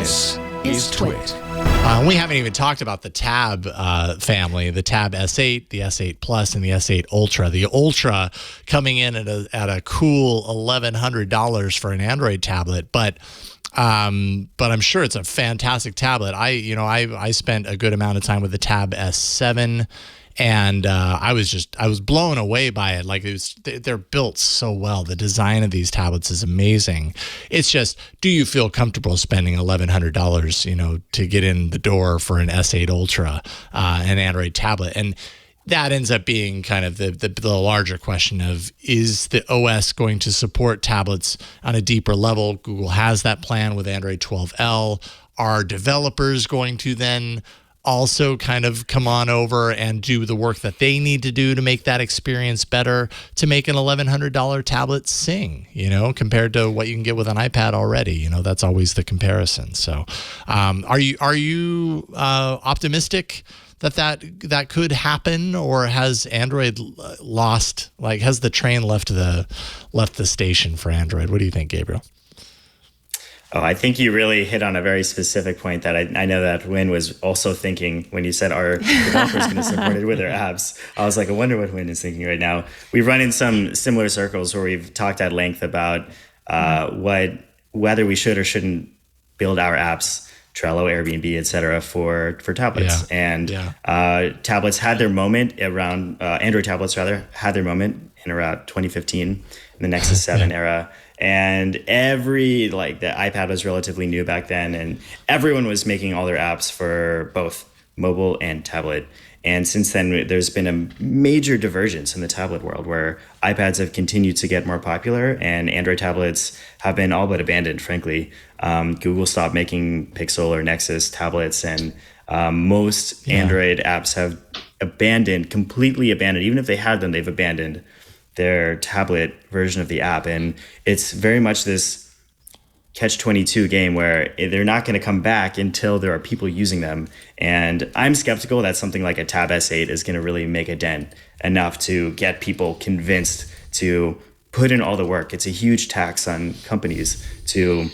This is TWiT. We haven't even talked about the Tab family, the Tab S8, the S8 Plus, and the S8 Ultra. The Ultra coming in at a cool $1,100 for an Android tablet, but I'm sure it's a fantastic tablet. I spent a good amount of time with the Tab S7. And I was blown away by it. Like, they're built so well. The design of these tablets is amazing. It's just, do you feel comfortable spending $1,100, to get in the door for an S8 Ultra, an Android tablet? And that ends up being kind of the larger question of, is the OS going to support tablets on a deeper level? Google has that plan with Android 12L. Are developers going to then also kind of come on over and do the work that they need to do to make that experience better, to make an $1,100 tablet sing, compared to what you can get with an iPad already? That's always the comparison. So are you optimistic that could happen, or has Android has the train left the station for Android? What do you think, Gabriel? Oh, I think you really hit on a very specific point that I know that Huyen was also thinking when you said, are developers going to support it with their apps? I was like, I wonder what Huyen is thinking right now. We've run in some similar circles where we've talked at length about whether we should or shouldn't build our apps, Trello, Airbnb, et cetera, for tablets. Yeah. And tablets had their moment around, Android tablets rather, had their moment in around 2015 in the Nexus 7 era. And the iPad was relatively new back then, and everyone was making all their apps for both mobile and tablet. And since then, there's been a major divergence in the tablet world where iPads have continued to get more popular and Android tablets have been all but abandoned, frankly. Google stopped making Pixel or Nexus tablets, and most Android apps have completely abandoned. Even if they had them, they've abandoned their tablet version of the app. And it's very much this catch-22 game where they're not going to come back until there are people using them. And I'm skeptical that something like a Tab S8 is going to really make a dent enough to get people convinced to put in all the work. It's a huge tax on companies to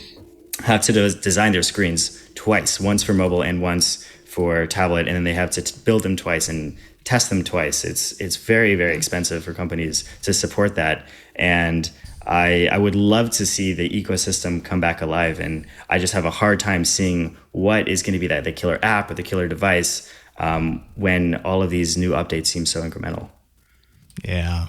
have to design their screens twice, once for mobile and once for tablet, and then they have to build them twice and test them twice. It's very, very expensive for companies to support that. And I would love to see the ecosystem come back alive. And I just have a hard time seeing what is going to be the killer app or the killer device when all of these new updates seem so incremental. Yeah.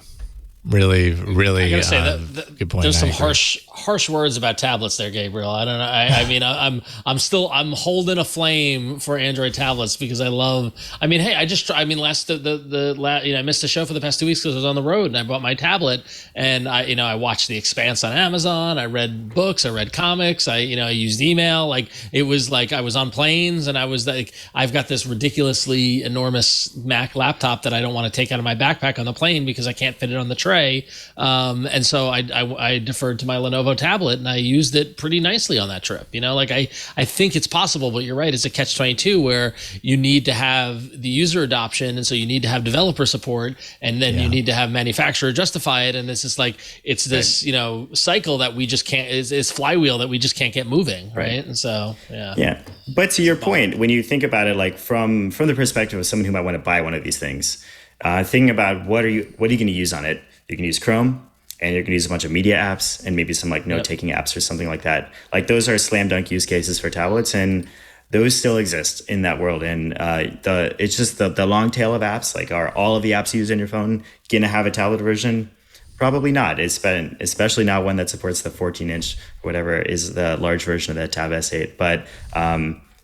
Really, I gotta say good point. There's some harsh words about tablets there, Gabriel. I don't know. I mean, I'm holding a flame for Android tablets because I love. I mean, hey, I missed the show for the past 2 weeks because I was on the road and I bought my tablet and I watched The Expanse on Amazon. I read books. I read comics. I used email. Like, it was like I was on planes and I was like, I've got this ridiculously enormous Mac laptop that I don't want to take out of my backpack on the plane because I can't fit it on the tray. And so I deferred to my Lenovo tablet and I used it pretty nicely on that trip. I think it's possible, but you're right. It's a catch-22 where you need to have the user adoption. And so you need to have developer support, and then you need to have manufacturer justify it. And it's just like, it's this, cycle that we just can't, is flywheel that we just can't get moving. Right. And so, Yeah. But to your point, when you think about it, like from the perspective of someone who might want to buy one of these things, thinking about what are you going to use on it? You can use Chrome, and you're going to use a bunch of media apps and maybe some note-taking apps or something like that. Like, those are slam dunk use cases for tablets, and those still exist in that world. And it's just the long tail of apps. Like, are all of the apps used on your phone going to have a tablet version? Probably not. Especially not one that supports the 14-inch, whatever is the large version of that Tab S8. But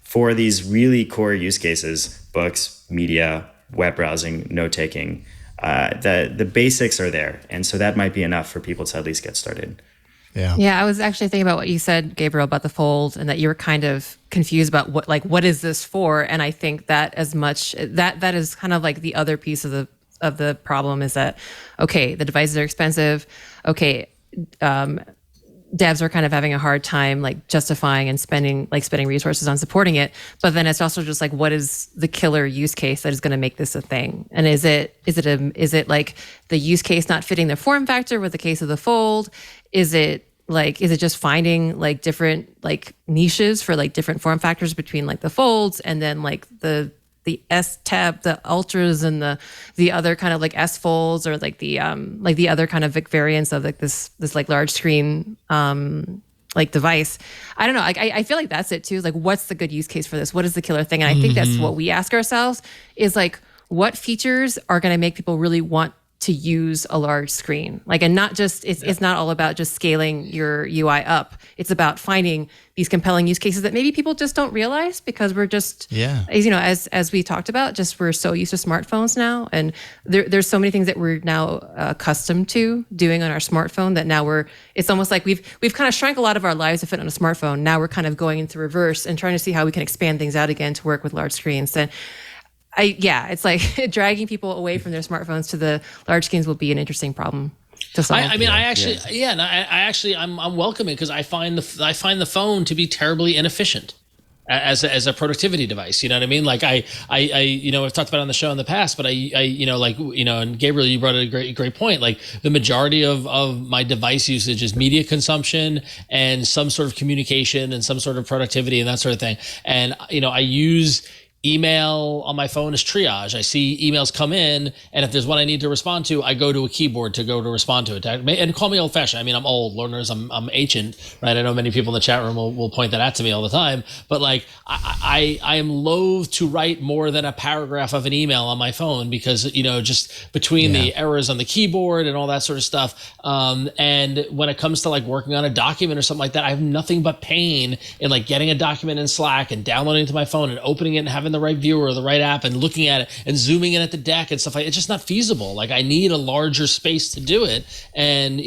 for these really core use cases, books, media, web browsing, note-taking, the basics are there. And so that might be enough for people to at least get started. Yeah, I was actually thinking about what you said, Gabriel, about the Fold, and that you were kind of confused about what is this for? And I think that that is kind of like the other piece of the problem is that, okay, the devices are expensive. Okay, devs are kind of having a hard time justifying and spending resources on supporting it. But then it's also just like, what is the killer use case that is going to make this a thing? And is it like the use case not fitting the form factor with the case of the Fold? Is it like, is it just finding like different like niches for like different form factors between like the folds and then like the S tab, the ultras, and the other kind of like S folds, or like the other kind of variants of like this like large screen like device. I don't know. Like I feel like that's it too. Like, what's the good use case for this? What is the killer thing? And I think that's what we ask ourselves is like, what features are going to make people really want to use a large screen? Like, and not just, it's not all about just scaling your UI up. It's about finding these compelling use cases that maybe people just don't realize because we're just, as you know, as we talked about, just we're so used to smartphones now. And there's so many things that we're now accustomed to doing on our smartphone that now it's almost like we've kind of shrank a lot of our lives to fit on a smartphone. Now we're kind of going into reverse and trying to see how we can expand things out again to work with large screens. And it's like dragging people away from their smartphones to the large screens will be an interesting problem to solve. I'm welcoming because I find the phone to be terribly inefficient as a productivity device. You know what I mean? Like I've talked about it on the show in the past, but and Gabriel, you brought a great point. Like the majority of my device usage is media consumption and some sort of communication and some sort of productivity and that sort of thing. And I use email on my phone as triage. I see emails come in, and if there's one I need to respond to, I go to a keyboard to respond to it. And call me old-fashioned. I mean, I'm old, learners. I'm ancient, right? I know many people in the chat room will point that out to me all the time. But like, I am loath to write more than a paragraph of an email on my phone because just between the errors on the keyboard and all that sort of stuff. And when it comes to like working on a document or something like that, I have nothing but pain in like getting a document in Slack and downloading it to my phone and opening it and having the right viewer or the right app and looking at it and zooming in at the deck and stuff like it's just not feasible. Like I need a larger space to do it. And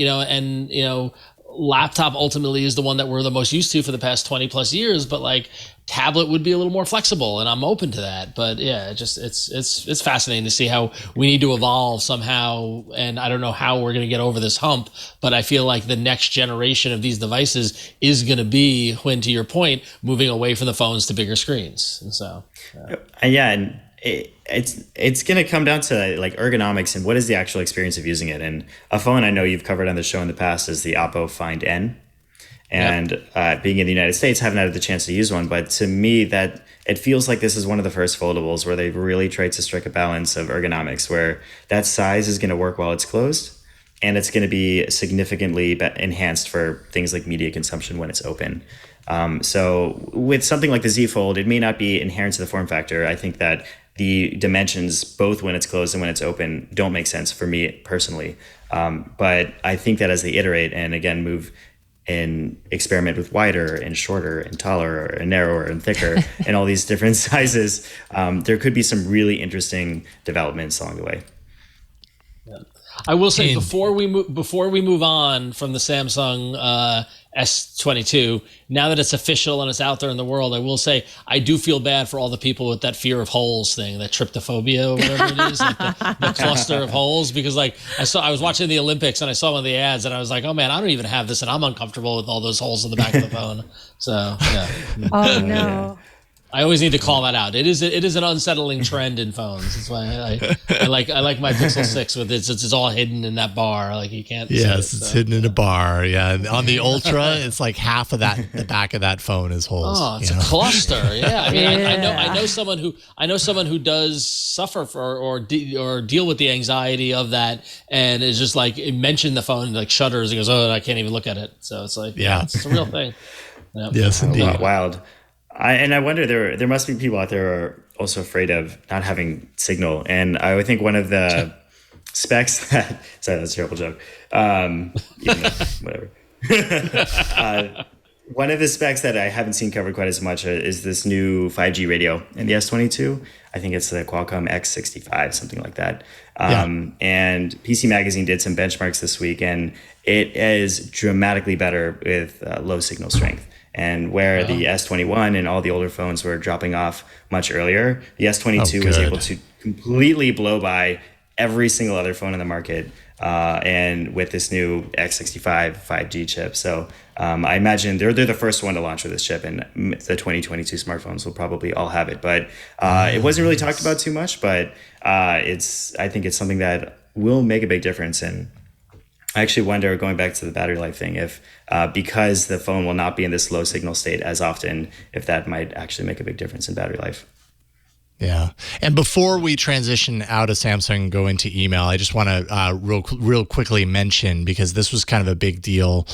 laptop ultimately is the one that we're the most used to for the past 20 plus years, but like tablet would be a little more flexible and I'm open to that. But yeah, it's fascinating to see how we need to evolve somehow. And I don't know how we're going to get over this hump, but I feel like the next generation of these devices is going to be, when to your point, moving away from the phones to bigger screens. And so, and it's going to come down to like ergonomics and what is the actual experience of using it. And a phone I know you've covered on the show in the past is the Oppo Find N. And being in the United States, haven't had the chance to use one. But to me, that it feels like this is one of the first foldables where they've really tried to strike a balance of ergonomics, where that size is going to work while it's closed, and it's going to be significantly enhanced for things like media consumption when it's open. So with something like the Z Fold, it may not be inherent to the form factor. I think that the dimensions, both when it's closed and when it's open, don't make sense for me personally. But I think that as they iterate and again move and experiment with wider and shorter and taller and narrower and thicker and all these different sizes, there could be some really interesting developments along the way. Yeah. I will say before we move on from the Samsung S22, now that it's official and it's out there in the world, I will say I do feel bad for all the people with that fear of holes thing, that tryptophobia or whatever it is, like the cluster of holes. Because like I was watching the Olympics and I saw one of the ads and I was like, oh man, I don't even have this and I'm uncomfortable with all those holes in the back of the phone. So yeah. Oh no. I always need to call that out. It is an unsettling trend in phones. That's why I like my Pixel 6 with it's all hidden in that bar. Like you can't. Yes, it's hidden in a bar. Yeah, and on the Ultra, it's like half of the back of that phone is holes. Oh, it's a cluster. Yeah, I mean, I know someone who does suffer or deal with the anxiety of that, and is just like it mentioned the phone like shudders and goes, oh, I can't even look at it. So it's like it's a real thing. Yep. Yes, indeed. Wild. I wonder, there must be people out there who are also afraid of not having signal. And I would think one of the specs that, sorry, that's a terrible joke. Whatever. One of the specs that I haven't seen covered quite as much is this new 5G radio in the S22. I think it's the Qualcomm X65, something like that. And PC Magazine did some benchmarks this week, and it is dramatically better with low signal strength. And where the S21 and all the older phones were dropping off much earlier, the S22 was able to completely blow by every single other phone in the market, and with this new X65 5G chip. So I imagine they're the first one to launch with this chip, and the 2022 smartphones will probably all have it. But it wasn't really talked about too much, but I think it's something that will make a big difference. And I actually wonder, going back to the battery life thing, if because the phone will not be in this low signal state as often, if that might actually make a big difference in battery life. Yeah. And before we transition out of Samsung and go into email, I just want to real quickly mention, because this was kind of a big deal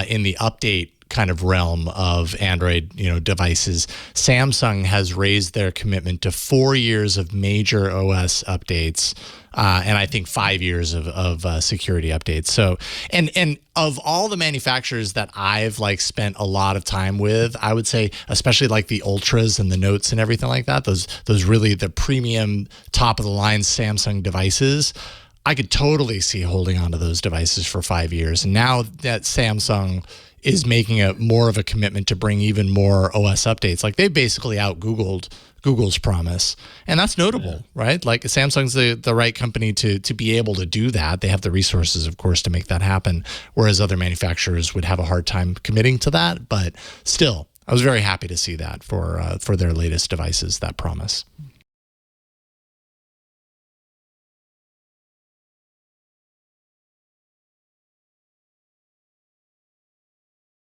in the update kind of realm of Android, devices. Samsung has raised their commitment to 4 years of major OS updates, and I think 5 years of security updates. So, and of all the manufacturers that I've spent a lot of time with, I would say, especially the Ultras and the Notes and everything like that, those really the premium top of the line Samsung devices, I could totally see holding on to those devices for 5 years. And now that Samsung is making more of a commitment to bring even more OS updates, they basically out Google's promise, and that's notable, right? Samsung's the right company to be able to do that. They have the resources, of course, to make that happen, whereas other manufacturers would have a hard time committing to that. But still, I was very happy to see that for their latest devices, that promise.